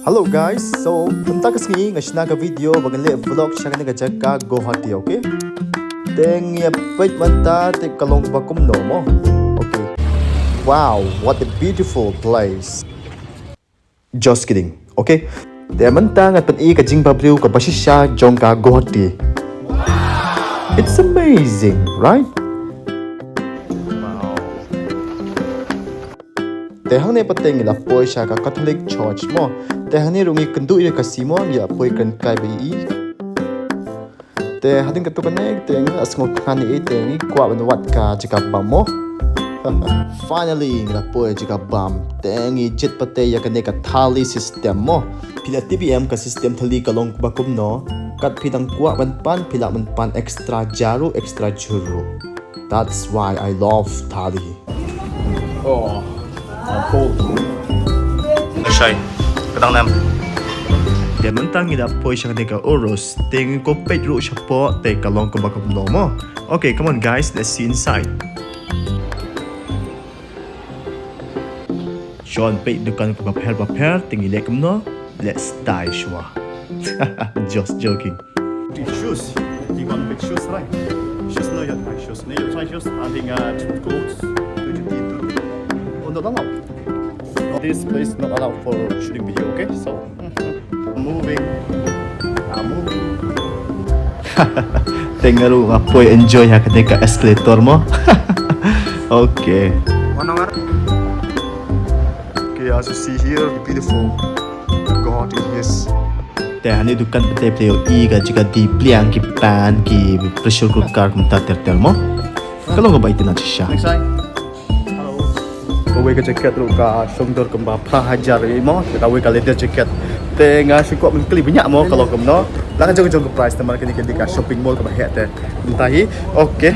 Hello guys, so punta ka singi nga video baganle vlog siya nga jaga Guwahati, okay? Teng ya pait manta te kalong ba kumno mo. Okay. Wow, what a beautiful place. Just kidding, okay? Te manta nga pan I ka jing babriu ka basisya jong ka Guwahati. It's amazing, right? Tehang ne pateng la poi sha ka Catholic Church mo. Tehang ne rungi kendu ire kasi mo ya poi kan kai bi. Te hading katu kanek teng asngok khani e teng kwa ban wat ka jika bam mo. Finally la poi jika bam teng I jet pate ya ka ne ka thali system mo. Pila TBM ka system thali ka long bakum no. Kat pidang kwa ban pan pila ban pan extra jaru extra juru. That's why I love thali. Oh. Cold. Shy. Kadang nam. Dia mentang ida poi siya ka oros. Ting ko pet ru siya po te kalong ko bakam mo. Okay, come on guys, let's see inside. Sean pet dukan ko paper ting ilek no. Let's die shwa. Just joking. Shoes. You want big shoes right? Shoes no yet my shoes. No you try shoes. I think clothes. This place not allowed for shooting video, okay? So, moving. Tengok lu apa enjoy ya ketika escalator mo. Okay. Okay, as you see here, beautiful. God is. Teh ni dukan pete pleo I jika di pliang ki pan ki pressure cooker kumta ter mo. Kalau nggak baik nak sih. Kau ke jaket tu ka shoulder kemba hajar mo kita we ka leather jacket tengah sikok mengkli banyak mo kalau kemno lang jong price teman kini ka shopping mall ka bahet te entahi okay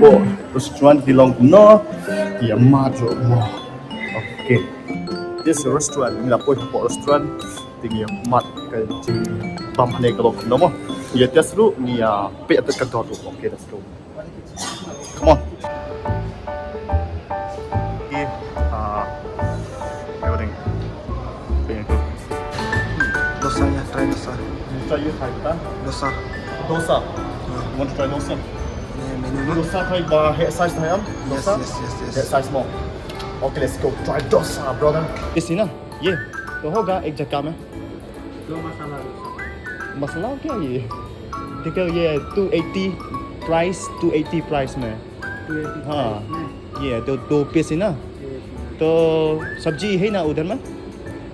wow restaurant di long no dia majo mo okay this restaurant ni la poi po restaurant tinggi mat ka jing bam ne kalau kemno mo ya tasru ni ya pe at ka dot okay that's true. Come on. Everything. Dosa ya, try dosa. Try you try kita. Dosa. Dosa. You want to try dosa? Menu. Dosa try ba head size na yan? Dosa? Yes. Head size mo. Okay, let's go. Try dosa, brother. Ici ना, ये तो होगा एक जगह में. दो मसाला डोसा. मसाला क्या ये? देखो ये 280 price 280 price में. हाँ ये तो 2 पीस है ना तो सब्जी है ना उधर में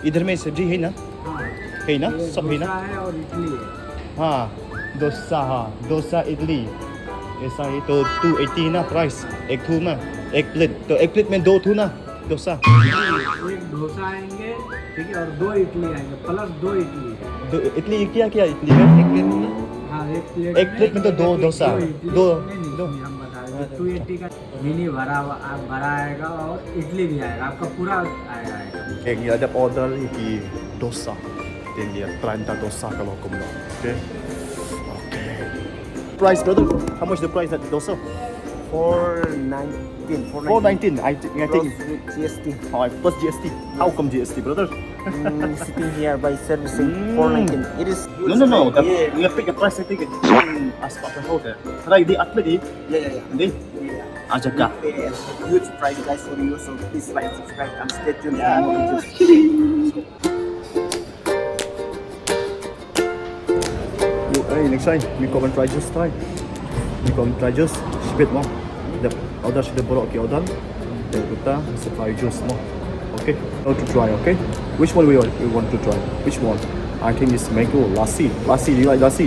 इधर में सब्जी है ना है ना सब है ना और इडली है हाँ डोसा इडली ऐसा ही तो 280 ना प्राइस एक थू में एक प्लेट में 2 थू ना डोसा एक डोसा आएंगे ठीक है और 2 इडली आएंगे प्लस 2 इडली इडली क्या इडली में एक प्लेट में हाँ एक प्लेट में तो 2 डोसा 2 280 का मिनी भरा आएगा और इडली भी आएगा आपका पूरा आएगा एक ये जब ऑर्डर की डोसा देंगे 30 डोसा का लोग कुम्नो okay price brother how much the price at dosa 419 I think GST plus GST how come GST brother sitting here by servicing 419 it is no you pick a price I think as part of hotel try the athlete yeah di ajaga huge price guys for you so please like and subscribe and stay tuned yeah. for more videos Hey, next time we come and try just try we come try just spit mo the order should borok ki order then kita supply juice mo okay how to try okay which one we want to try which one I think it's mango lassi do you like lassi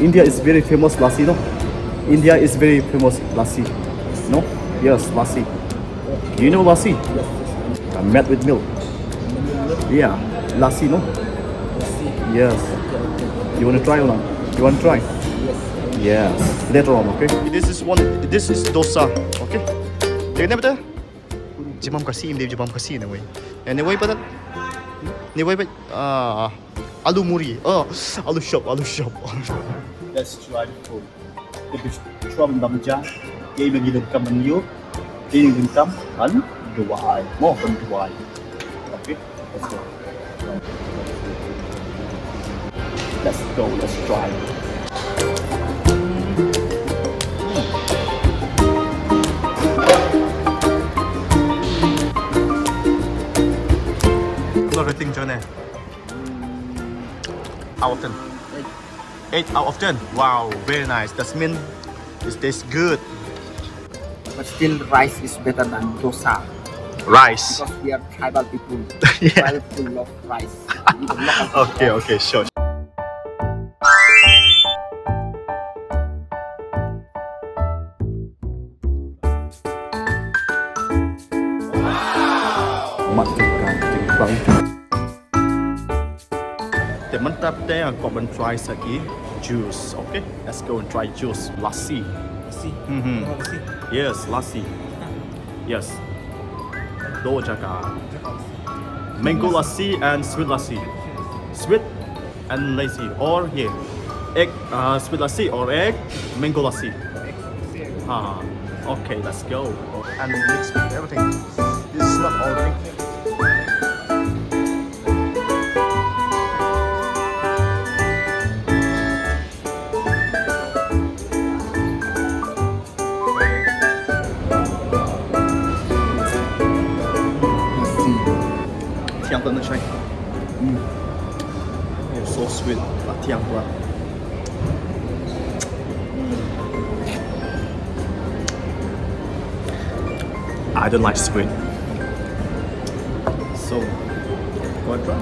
India is very famous lassi no India is very famous lassi no yes lassi do you know lassi yes. Made with milk yeah lassi no yes you want to try or not you want to try yes later on okay this is dosa okay देखने बेटा जमाम kasi im jamaam kasi na way anyway but anyway but alu muri alu shop let's try the food the try bam ja ye bagi dum kam new ye dum kam an dry. More than dry. Okay, let's go. Let's go, let's try. Ano rating dyan eh? Out of 10. 8 out of 10. Wow, very nice. That means it tastes good. But still, rice is better than dosa Rice. because we are tribal people. Yeah. Tribal people love rice. Even local people Okay, love okay, sure. Masukkan timbang. Mantap deh, kau try lagi juice, okay? Let's go and try juice, lassi. Lassi. Mhm. Lassi. Yes, lassi. Yes. Dua jaga. Mango lassi and sweet lassi. Sweet and lassi, or yeah, egg, sweet lassi or egg, mango lassi. Okay, let's go. And mix with everything. This is not all drink. Lassi. Tiang pula nak try. Oh, so sweet. Tiang pula. I don't like sweet. So, go and try.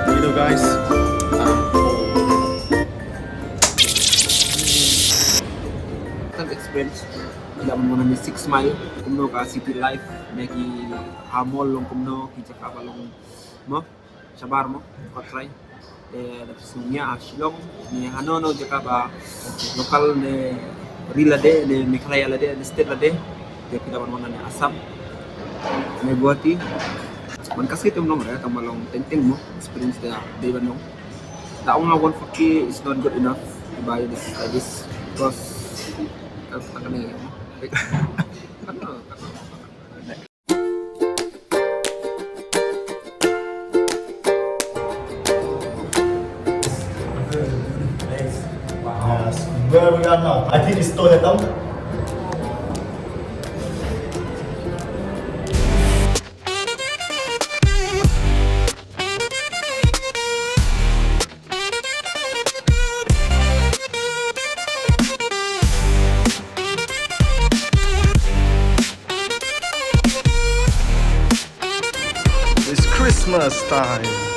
You know, guys, Experience tidak muna ni 6 mile kumno ka city life nagi hamol long kumno kita ka balong mo sabar mo ko try tapos niya Shillong ni hanono jaka ba lokal ne rila de ne mikraya la de state la de kita muna ni Assam ne Guwahati man kasi tum nong ra kamalong tenteng mo experience da de banong daong nga 140 is not good enough to buy this like this because Yes, where we are now. I think it's toilet down. It's Christmas time.